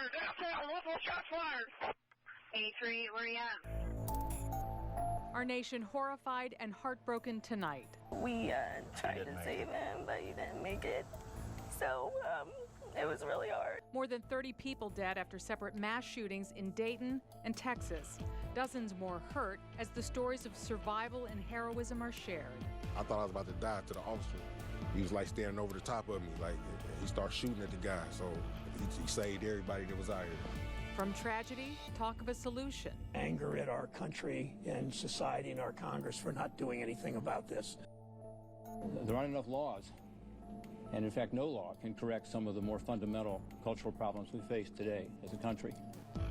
fired! Downtown, multiple shots fired! 83, where are you at? Our nation horrified and heartbroken tonight. We tried to save him, but he didn't make it. So it was really hard. More than 30 people dead after separate mass shootings in Dayton and Texas. Dozens more hurt as the stories of survival and heroism are shared. I thought I was about to die to the officer. He was like standing over the top of me, like he started shooting at the guy. So he saved everybody that was out here. From tragedy, talk of a solution. Anger at our country and society and our Congress for not doing anything about this. There aren't enough laws, and in fact no law can correct some of the more fundamental cultural problems we face today as a country.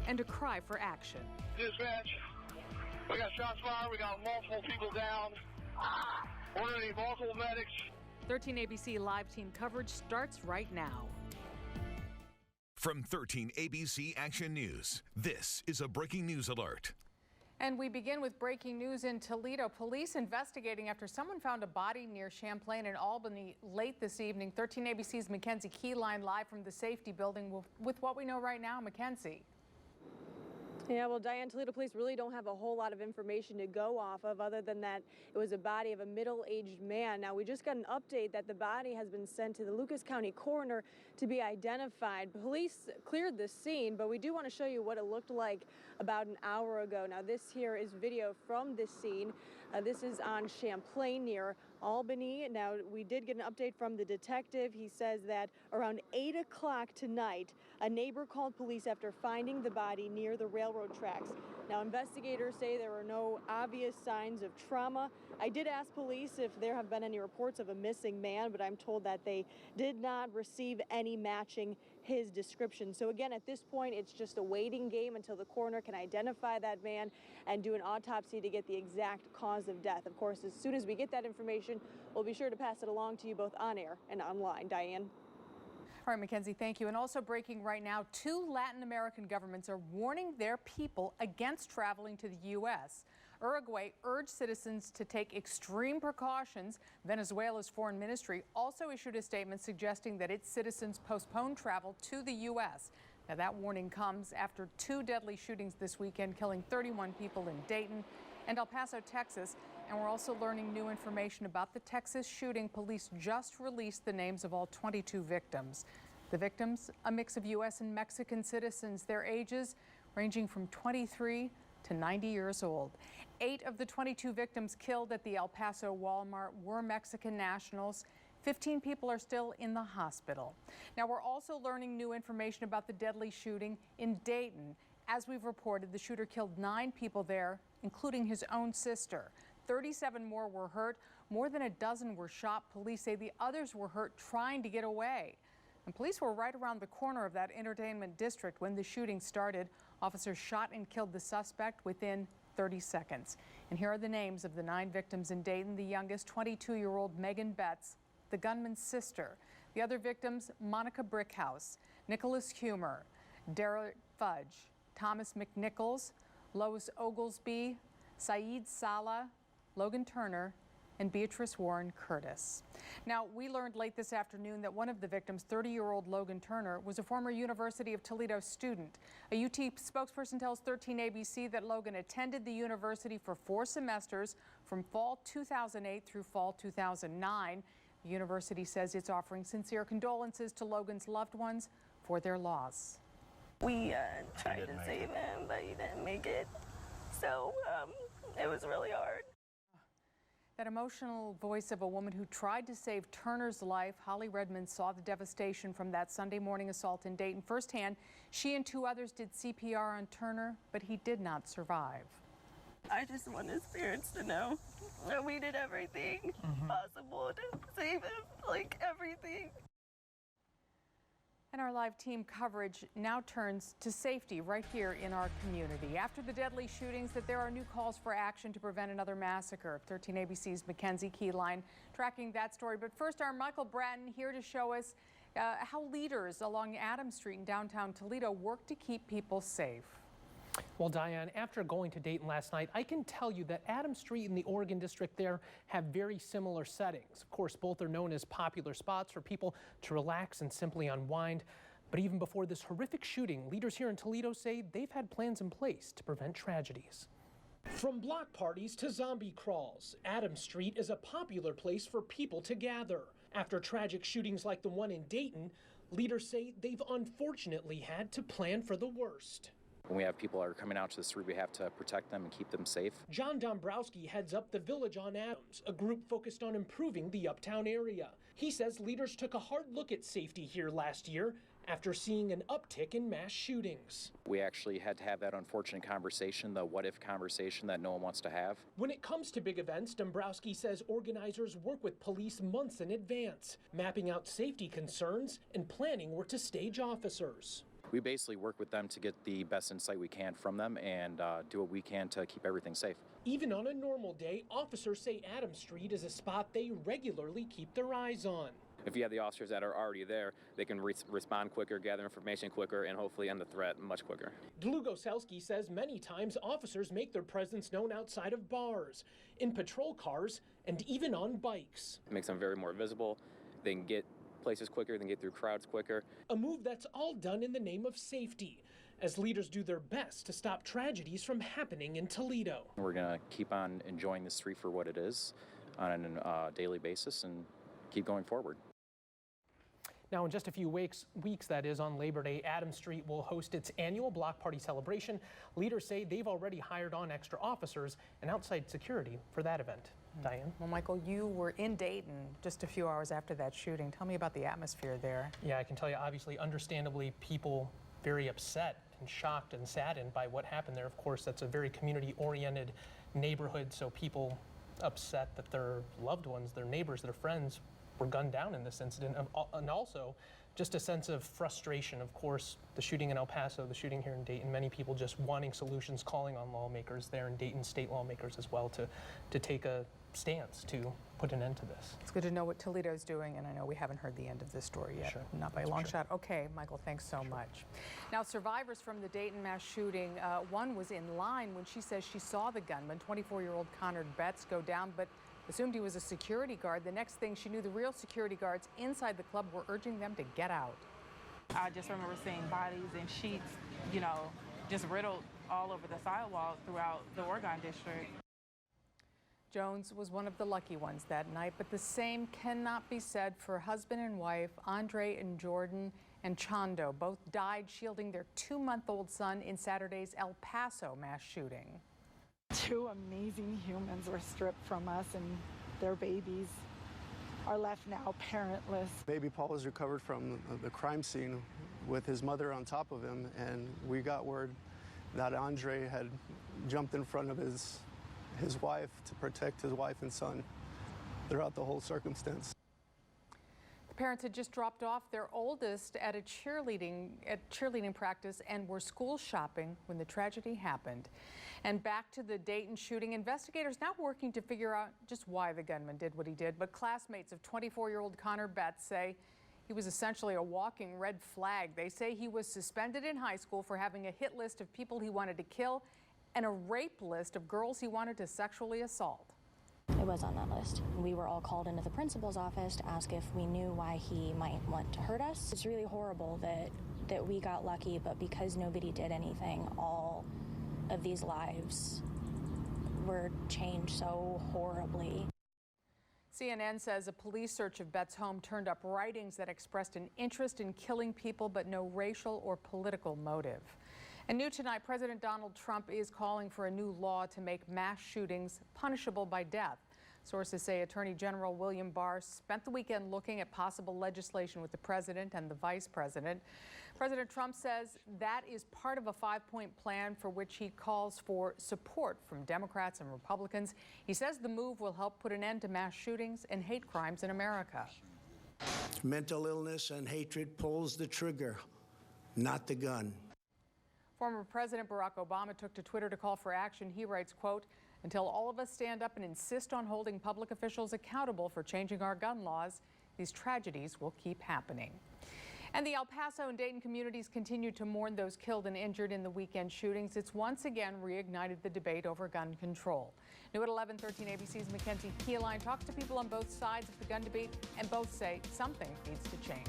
And a cry for action. Dispatch, we got shots fired, we got multiple people down. We're gonna need multiple medics. 13 ABC live team coverage starts right now. From 13 ABC Action News, this is a breaking news alert. And we begin with breaking news in Toledo. Police investigating after someone found a body near Champlain in Albany late this evening. 13 ABC's Mackenzie Keyline live from the safety building with what we know right now. Mackenzie. Yeah, well, Diane, Toledo police really don't have a whole lot of information to go off of other than that it was a body of a middle-aged man. Now, we just got an update that the body has been sent to the Lucas County coroner to be identified. Police cleared the scene, but we do want to show you what it looked like about an hour ago. Now, this here is video from this scene. This is on Champlain near Albany. Now, we did get an update from the detective. He says that around 8 o'clock tonight, a neighbor called police after finding the body near the railroad tracks. Now, investigators say there were no obvious signs of trauma. I did ask police if there have been any reports of a missing man, but I'm told that they did not receive any matching his description. So again, at this point, it's just a waiting game until the coroner can identify that man and do an autopsy to get the exact cause of death. Of course, as soon as we get that information, we'll be sure to pass it along to you both on air and online. Diane. All right, Mackenzie, thank you. And also breaking right now, 2 Latin American governments are warning their people against traveling to the U.S. Uruguay urged citizens to take extreme precautions. Venezuela's foreign ministry also issued a statement suggesting that its citizens postpone travel to the U.S. Now, that warning comes after 2 deadly shootings this weekend, killing 31 people in Dayton and El Paso, Texas. And we're also learning new information about the Texas shooting. Police just released the names of all 22 victims. The victims, a mix of U.S. and Mexican citizens, their ages ranging from 23 to 90 years old. 8 of the 22 victims killed at the El Paso Walmart were Mexican nationals. 15 people are still in the hospital. Now, we're also learning new information about the deadly shooting in Dayton. As we've reported, the shooter killed 9 people there, including his own sister. 37 more were hurt. More than a dozen were shot. Police say the others were hurt trying to get away. And police were right around the corner of that entertainment district when the shooting started. Officers shot and killed the suspect within 30 seconds. And here are the names of the 9 victims in Dayton. The youngest, 22-year-old Megan Betts, the gunman's sister. The other victims, Monica Brickhouse, Nicholas Humer, Derek Fudge, Thomas McNichols, Lois Oglesby, Saeed Salah, Logan Turner, and Beatrice Warren Curtis. Now, we learned late this afternoon that one of the victims, 30-year-old Logan Turner, was a former University of Toledo student. A UT spokesperson tells 13 ABC that Logan attended the university for 4 semesters from fall 2008 through fall 2009. The university says it's offering sincere condolences to Logan's loved ones for their loss. We tried to save him, but he didn't make it. So it was really hard. That emotional voice of a woman who tried to save Turner's life. Holly Redmond saw the devastation from that Sunday morning assault in Dayton firsthand. She and 2 others did CPR on Turner, but he did not survive. I just want his parents to know that we did everything possible to save him, like everything. And our live team coverage now turns to safety right here in our community. After the deadly shootings, that there are new calls for action to prevent another massacre. 13 ABC's Mackenzie Keyline tracking that story. But first, our Michael Bratton here to show us how leaders along Adams Street in downtown Toledo work to keep people safe. Well, Diane, after going to Dayton last night, I can tell you that Adams Street and the Oregon District there have very similar settings. Of course, both are known as popular spots for people to relax and simply unwind. But even before this horrific shooting, leaders here in Toledo say they've had plans in place to prevent tragedies. From block parties to zombie crawls, Adams Street is a popular place for people to gather. After tragic shootings like the one in Dayton, leaders say they've unfortunately had to plan for the worst. When we have people that are coming out to the street, we have to protect them and keep them safe. John Dombrowski heads up the Village on Adams, a group focused on improving the uptown area. He says leaders took a hard look at safety here last year after seeing an uptick in mass shootings. We actually had to have that unfortunate conversation, the what-if conversation that no one wants to have. When it comes to big events, Dombrowski says organizers work with police months in advance, mapping out safety concerns and planning where to stage officers. We basically work with them to get the best insight we can from them and do what we can to keep everything safe. Even on a normal day, officers say Adams Street is a spot they regularly keep their eyes on. If you have the officers that are already there, they can respond quicker, gather information quicker, and hopefully end the threat much quicker. Dlugoselski says many times officers make their presence known outside of bars, in patrol cars, and even on bikes. It makes them very more visible. They can get places quicker, they can get through crowds quicker. A move that's all done in the name of safety, as leaders do their best to stop tragedies from happening in Toledo. We're going to keep on enjoying the street for what it is on a daily basis and keep going forward. Now, in just a few weeks, that is, on Labor Day, Adams Street will host its annual block party celebration. Leaders say they've already hired on extra officers and outside security for that event. Diane? Well, Michael, you were in Dayton just a few hours after that shooting. Tell me about the atmosphere there. Yeah, I can tell you, obviously, understandably, people very upset and shocked and saddened by what happened there. Of course, that's a very community-oriented neighborhood, so people upset that their loved ones, their neighbors, their friends were gunned down in this incident, and also just a sense of frustration. Of course, the shooting in El Paso, the shooting here in Dayton, many people just wanting solutions, calling on lawmakers there in Dayton, state lawmakers as well, to take a stance to put an end to this. It's good to know what Toledo's doing, and I know we haven't heard the end of this story yet. Sure. Not by a long shot. Okay, Michael, thanks so much. Now, survivors from the Dayton mass shooting, one was in line when she says she saw the gunman, 24-year-old Connor Betts, go down, but assumed he was a security guard. The next thing she knew, the real security guards inside the club were urging them to get out. I just remember seeing bodies and sheets, you know, just riddled all over the sidewalk throughout the Oregon district. Jones was one of the lucky ones that night, but the same cannot be said for husband and wife, Andre and Jordan and Chando. Both died shielding their 2-month-old son in Saturday's El Paso mass shooting. 2 amazing humans were stripped from us, and their babies are left now parentless. Baby Paul was recovered from the crime scene with his mother on top of him, and we got word that Andre had jumped in front of his wife to protect his wife and son throughout the whole circumstance. The parents had just dropped off their oldest at a cheerleading practice and were school shopping when the tragedy happened. And back to the Dayton shooting, investigators now working to figure out just why the gunman did what he did. But classmates of 24-year-old Connor Betts say he was essentially a walking red flag. They say he was suspended in high school for having a hit list of people he wanted to kill and a rape list of girls he wanted to sexually assault. It was on that list. We were all called into the principal's office to ask if we knew why he might want to hurt us. It's really horrible that we got lucky, but because nobody did anything, all of these lives were changed so horribly. CNN says a police search of Betts' home turned up writings that expressed an interest in killing people, but no racial or political motive. And new tonight, President Donald Trump is calling for a new law to make mass shootings punishable by death. Sources say Attorney General William Barr spent the weekend looking at possible legislation with the president and the vice president. President Trump says that is part of a 5-point plan for which he calls for support from Democrats and Republicans. He says the move will help put an end to mass shootings and hate crimes in America. Mental illness and hatred pulls the trigger, not the gun. Former President Barack Obama took to Twitter to call for action. He writes, quote, "Until all of us stand up and insist on holding public officials accountable for changing our gun laws, these tragedies will keep happening." And the El Paso and Dayton communities continue to mourn those killed and injured in the weekend shootings. It's once again reignited the debate over gun control. New at 11:13, ABC's Mackenzie Keeline talks to people on both sides of the gun debate, and both say something needs to change.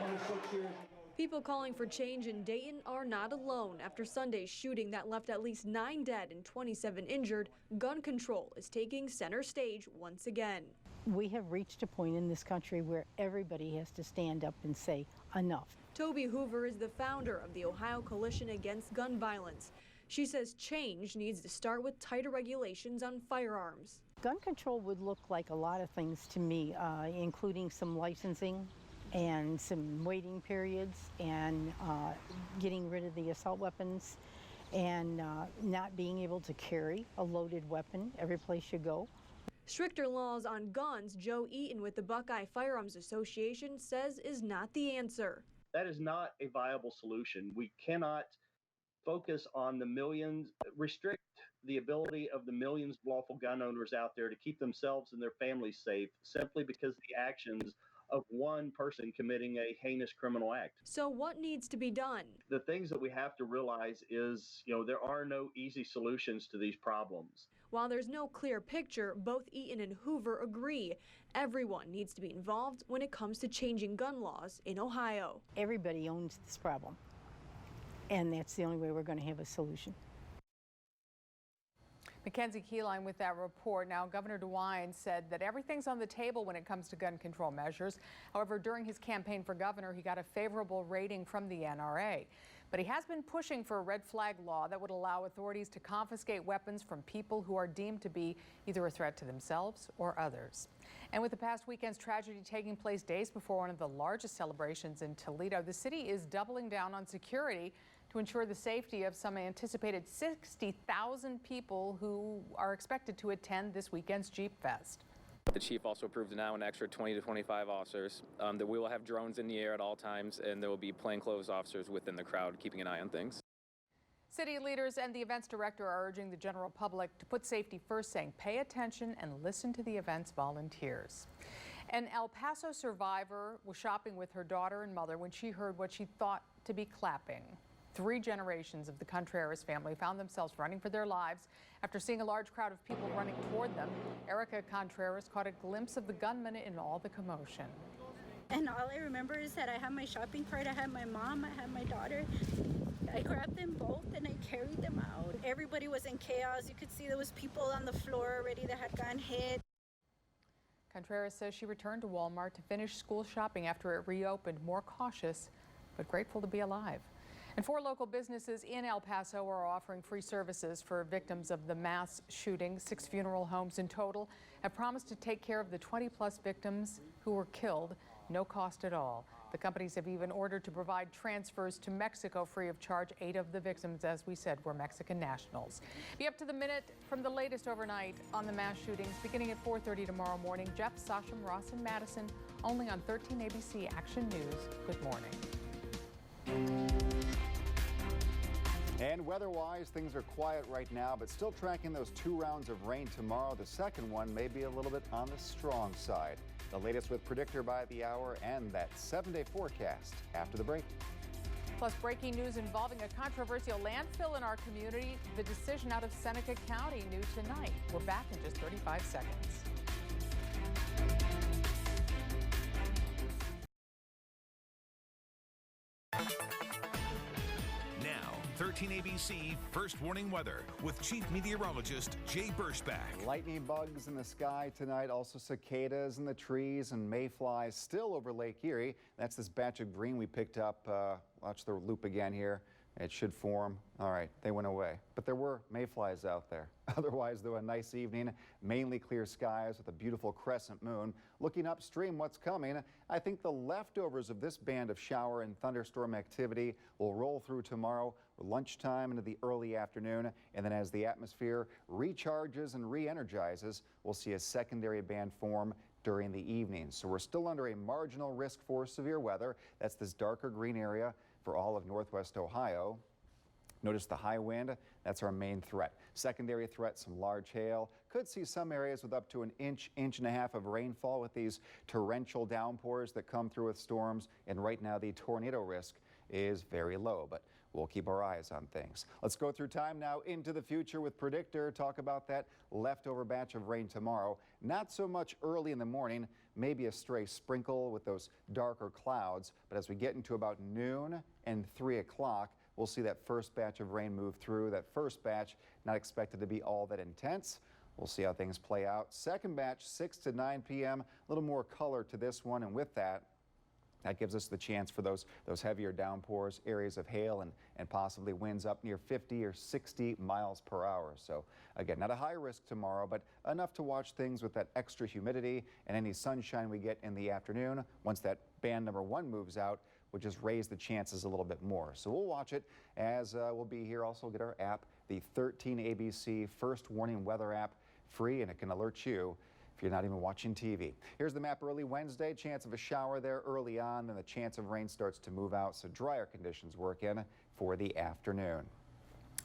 26 years ago. People calling for change in Dayton are not alone. After Sunday's shooting that left at least 9 dead and 27 injured, gun control is taking center stage once again. We have reached a point in this country where everybody has to stand up and say enough. Toby Hoover is the founder of the Ohio Coalition Against Gun Violence. She says change needs to start with tighter regulations on firearms. Gun control would look like a lot of things to me, including some licensing and some waiting periods and getting rid of the assault weapons and not being able to carry a loaded weapon every place you go. Stricter laws on guns, Joe Eaton with the Buckeye Firearms Association says is not the answer. That is not a viable solution. We cannot focus on the millions, restrict the ability of the millions of lawful gun owners out there to keep themselves and their families safe simply because of the actions of one person committing a heinous criminal act. So what needs to be done? The things that we have to realize is, there are no easy solutions to these problems. While there's no clear picture, both Eaton and Hoover agree everyone needs to be involved when it comes to changing gun laws in Ohio. Everybody owns this problem, and that's the only way we're going to have a solution. Mackenzie Keyline with that report. Now, Governor DeWine said that everything's on the table when it comes to gun control measures. However, during his campaign for governor, he got a favorable rating from the NRA. But he has been pushing for a red flag law that would allow authorities to confiscate weapons from people who are deemed to be either a threat to themselves or others. And with the past weekend's tragedy taking place days before one of the largest celebrations in Toledo, the city is doubling down on security to ensure the safety of some anticipated 60,000 people who are expected to attend this weekend's Jeep Fest. The chief also approved now an extra 20 to 25 officers. That we will have drones in the air at all times, and there will be plainclothes officers within the crowd keeping an eye on things. City leaders and the events director are urging the general public to put safety first, saying pay attention and listen to the event's volunteers. An El Paso survivor was shopping with her daughter and mother when she heard what she thought to be clapping. 3 generations of the Contreras family found themselves running for their lives after seeing a large crowd of people running toward them. Erica Contreras caught a glimpse of the gunman in all the commotion. And all I remember is that I had my shopping cart, I had my mom, I had my daughter. I grabbed them both and I carried them out. Everybody was in chaos. You could see there was people on the floor already that had gotten hit. Contreras says she returned to Walmart to finish school shopping after it reopened, more cautious but grateful to be alive. And 4 local businesses in El Paso are offering free services for victims of the mass shooting. 6 funeral homes in total have promised to take care of the 20-plus victims who were killed, no cost at all. The companies have even ordered to provide transfers to Mexico free of charge. 8 of the victims, as we said, were Mexican nationals. Be up to the minute from the latest overnight on the mass shootings beginning at 4:30 tomorrow morning. Jeff, Sasham, Ross, and Madison, only on 13 ABC Action News. Good morning. And weather-wise, things are quiet right now, but still tracking those 2 rounds of rain tomorrow. The second one may be a little bit on the strong side. The latest with Predictor by the Hour and that 7-day forecast after the break. Plus, breaking news involving a controversial landfill in our community. The decision out of Seneca County new tonight. We're back in just 35 seconds. Now, 13 ABC First Warning Weather with Chief Meteorologist Jay Burschback. Lightning bugs in the sky tonight, also cicadas in the trees and mayflies still over Lake Erie. That's this batch of green we picked up. Watch the loop again here. It should form. All right, they went away. But there were mayflies out there. Otherwise, though, a nice evening, mainly clear skies with a beautiful crescent moon. Looking upstream, what's coming? I think the leftovers of this band of shower and thunderstorm activity will roll through tomorrow, lunchtime into the early afternoon. And then as the atmosphere recharges and re-energizes, we'll see a secondary band form during the evening. So we're still under a marginal risk for severe weather. That's this darker green area for all of northwest Ohio. Notice the high wind, that's our main threat. Secondary threat, some large hail. Could see some areas with up to an inch, inch and a half of rainfall with these torrential downpours that come through with storms. And right now the tornado risk is very low, but we'll keep our eyes on things. Let's go through time now into the future with Predictor. Talk about that leftover batch of rain tomorrow. Not so much early in the morning, maybe a stray sprinkle with those darker clouds. But as we get into about noon and 3 o'clock, we'll see that first batch of rain move through. That first batch not expected to be all that intense. We'll see how things play out. Second batch, 6 to 9 p.m. A little more color to this one, and with that gives us the chance for those heavier downpours, areas of hail, and possibly winds up near 50 or 60 miles per hour. So again, not a high risk tomorrow, but enough to watch things with that extra humidity and any sunshine we get in the afternoon. Once that band number 1 moves out, we'll just raise the chances a little bit more. So we'll watch it as we'll be here. Also get our app, the 13 ABC First Warning Weather app, free, and it can alert you if you're not even watching TV. Here's the map early Wednesday. Chance of a shower there early on, then the chance of rain starts to move out, so drier conditions work in for the afternoon.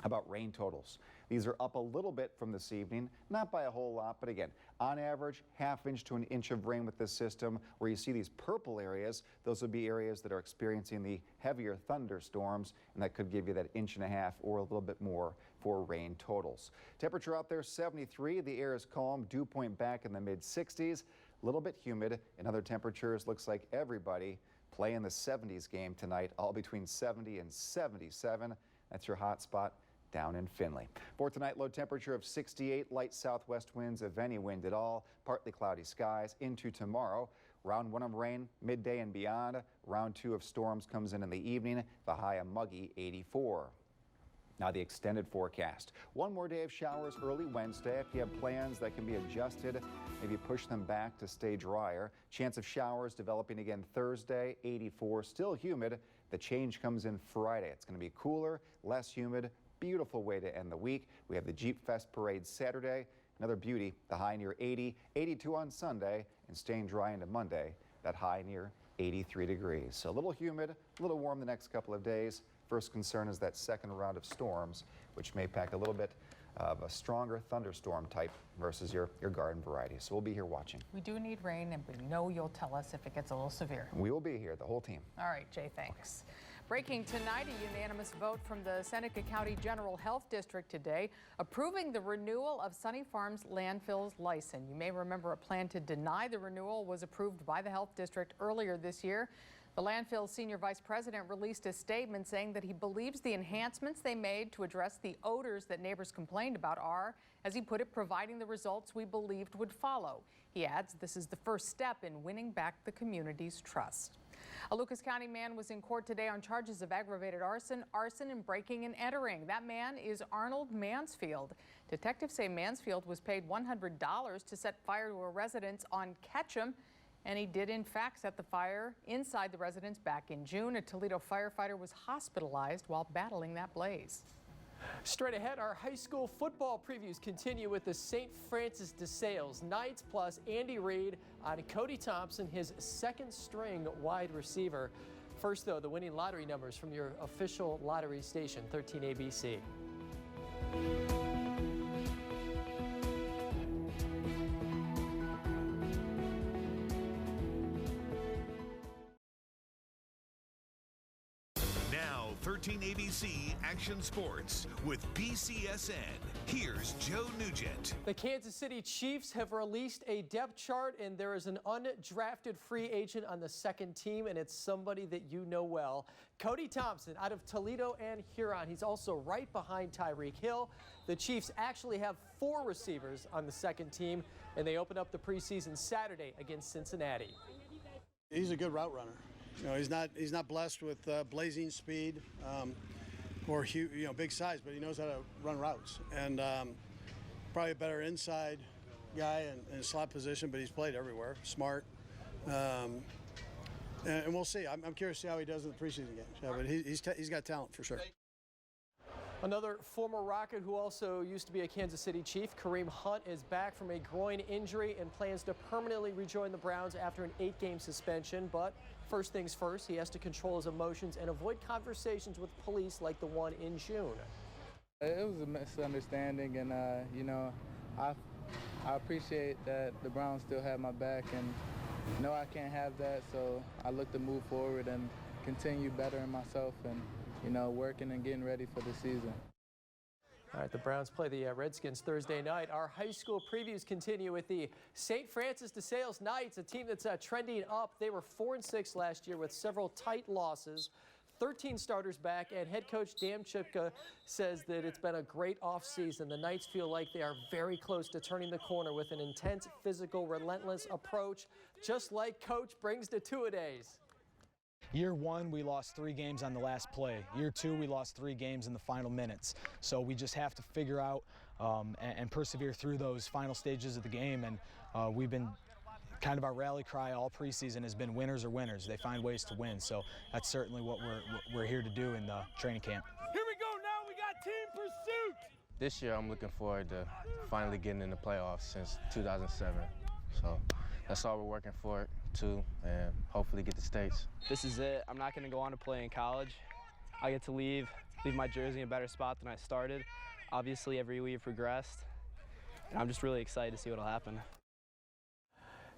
How about rain totals? These are up a little bit from this evening, not by a whole lot, but again, on average, ½ inch to an inch of rain with this system. Where you see these purple areas, those would be areas that are experiencing the heavier thunderstorms, and that could give you that 1.5 inches or a little bit more for rain totals. Temperature out there, 73. The air is calm, dew point back in the mid-60s. A little bit humid, and other temperatures, looks like everybody playing the 70s game tonight, all between 70 and 77. That's your hot spot down in Findlay. For tonight, low temperature of 68, light southwest winds, if any wind at all, partly cloudy skies. Into tomorrow, round 1 of rain midday and beyond. Round 2 of storms comes in the evening, the high a muggy 84. Now the extended forecast. One more day of showers early Wednesday. If you have plans that can be adjusted, maybe push them back to stay drier. Chance of showers developing again Thursday, 84, still humid. The change comes in Friday. It's going to be cooler, less humid. Beautiful way to end the week. We have the Jeep Fest Parade Saturday. Another beauty, the high near 80, 82 on Sunday, and staying dry into Monday, that high near 83 degrees. So a little humid, a little warm the next couple of days. First concern is that second round of storms, which may pack a little bit of a stronger thunderstorm type versus your garden variety. So we'll be here watching. We do need rain, and we know you'll tell us if it gets a little severe. We will be here, the whole team. All right, Jay, thanks. Breaking tonight, a unanimous vote from the Seneca County General Health District today approving the renewal of Sunny Farms landfill's license. You may remember a plan to deny the renewal was approved by the Health District earlier this year. The landfill's senior vice president released a statement saying that he believes the enhancements they made to address the odors that neighbors complained about are, as he put it, providing the results we believed would follow. He adds this is the first step in winning back the community's trust. A Lucas County man was in court today on charges of aggravated arson, and breaking and entering. That man is Arnold Mansfield. Detectives say Mansfield was paid $100 to set fire to a residence on Ketchum, and he did in fact set the fire inside the residence back in June. A Toledo firefighter was hospitalized while battling that blaze. Straight ahead, our high school football previews continue with the St. Francis de Sales Knights plus Andy Reid on Cody Thompson, his second string wide receiver. First, though, the winning lottery numbers from your official lottery station, 13 ABC. Now, 13 ABC Action Sports with BCSN. Here's Joe Nugent. The Kansas City Chiefs have released a depth chart, and there is an undrafted free agent on the second team, and it's somebody that you know well. Cody Thompson out of Toledo and Huron. He's also right behind Tyreek Hill. The Chiefs actually have 4 receivers on the second team, and they open up the preseason Saturday against Cincinnati. He's a good route runner. You know, he's not blessed with blazing speed or big size, but he knows how to run routes. And probably a better inside guy in slot position, but he's played everywhere. Smart. And we'll see. I'm curious to see how he does in the preseason games. Yeah, but he's got talent for sure. Another former Rocket who also used to be a Kansas City Chief, Kareem Hunt, is back from a groin injury and plans to permanently rejoin the Browns after an 8-game suspension. But first things first, he has to control his emotions and avoid conversations with police like the one in June. It was a misunderstanding, and I appreciate that the Browns still have my back, and no, I can't have that. So I look to move forward and continue bettering myself and working and getting ready for the season. All right, the Browns play the Redskins Thursday night. Our high school previews continue with the St. Francis de Sales Knights, a team that's trending up. They were 4-6 last year with several tight losses. 13 starters back, and head coach Dan Chipka says that it's been a great offseason. The Knights feel like they are very close to turning the corner with an intense, physical, relentless approach, just like Coach brings to two-a-days. Year one, we lost 3 games on the last play. Year 2, we lost 3 games in the final minutes. So we just have to figure out and persevere through those final stages of the game. And we've been kind of our rally cry all preseason has been winners are winners. They find ways to win. So that's certainly what we're here to do in the training camp. Here we go now. We got team pursuit. This year, I'm looking forward to finally getting in the playoffs since 2007. So that's all we're working for too, and hopefully get the States. This is it. I'm not going to go on to play in college. I get to leave my jersey in a better spot than I started. Obviously, every week progressed, and I'm just really excited to see what'll happen.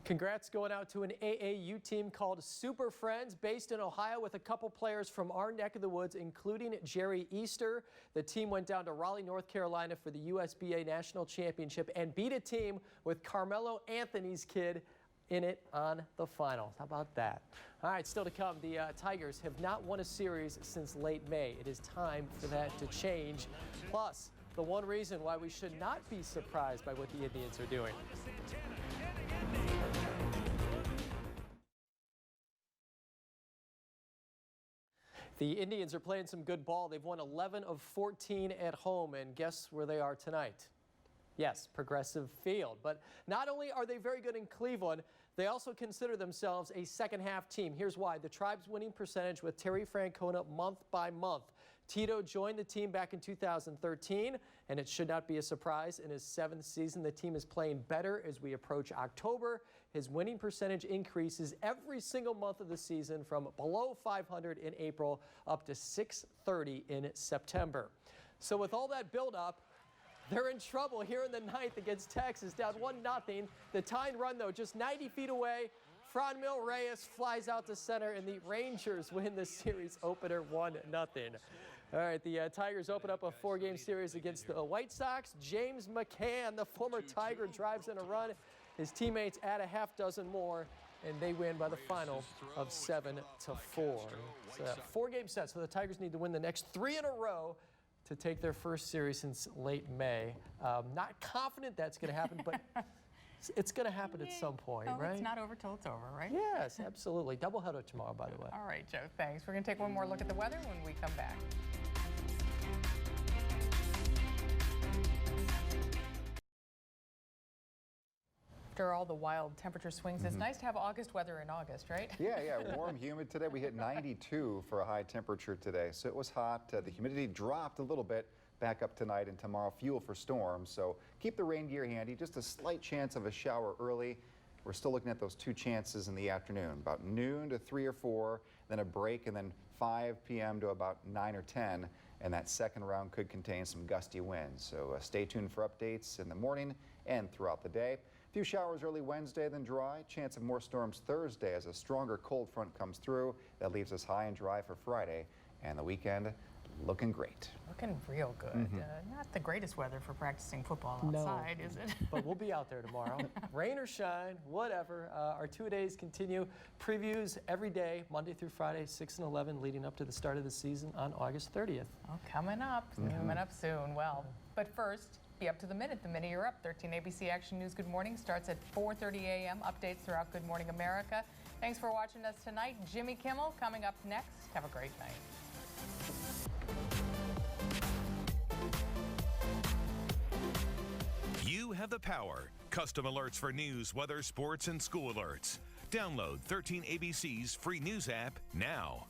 Congrats going out to an AAU team called Super Friends, based in Ohio, with a couple players from our neck of the woods, including Jerry Easter. The team went down to Raleigh, North Carolina for the USBA National Championship and beat a team with Carmelo Anthony's kid in it on the finals. How about that? All right, still to come, the Tigers have not won a series since late May. It is time for that to change. Plus, the one reason why we should not be surprised by what the Indians are doing. The Indians are playing some good ball. They've won 11 of 14 at home, and guess where they are tonight? Yes, Progressive Field. But not only are they very good in Cleveland, they also consider themselves a second-half team. Here's why. The Tribe's winning percentage with Terry Francona month by month. Tito joined the team back in 2013, and it should not be a surprise. In his 7th season, the team is playing better as we approach October. His winning percentage increases every single month of the season, from below 500 in April up to 630 in September. So with all that build-up, they're in trouble here in the 9th against Texas, down 1-0. The tying run, though, just 90 feet away. Franmil Reyes flies out to center, and the Rangers win the series opener 1-0. All right, the Tigers open up a 4-game series against the White Sox. James McCann, the former Tiger, drives in a run. His teammates add a half dozen more, and they win by the final of 7-4. It's a 4-game set, so the Tigers need to win the next 3 in a row to take their first series since late May. Not confident that's going to happen, but it's going to happen at some point, right? It's not over till it's over, right? Yes, absolutely. Doubleheader tomorrow, by the way. All right, Joe, thanks. We're going to take one more look at the weather when we come back. After all the wild temperature swings, it's nice to have August weather in August, right? Yeah, warm, humid today. We hit 92 for a high temperature today, so it was hot. The humidity dropped a little bit, back up tonight, and tomorrow fuel for storms. So keep the rain gear handy. Just a slight chance of a shower early. We're still looking at those 2 chances in the afternoon, about noon to 3 or 4, then a break, and then 5 p.m. to about 9 or 10. And that second round could contain some gusty winds. So stay tuned for updates in the morning and throughout the day. A few showers early Wednesday, then dry. Chance of more storms Thursday as a stronger cold front comes through. That leaves us high and dry for Friday. And the weekend looking great. Looking real good. Not the greatest weather for practicing football outside, is it? But we'll be out there tomorrow. Rain or shine, whatever. Our 2 days continue. Previews every day, Monday through Friday, 6 and 11, leading up to the start of the season on August 30th. Oh, coming up soon. Well, but first, be up to the minute. The minute you're up. 13 ABC Action News Good Morning starts at 4:30 a.m. Updates throughout Good Morning America. Thanks for watching us tonight. Jimmy Kimmel coming up next. Have a great night. You have the power. Custom alerts for news, weather, sports, and school alerts. Download 13 ABC's free news app now.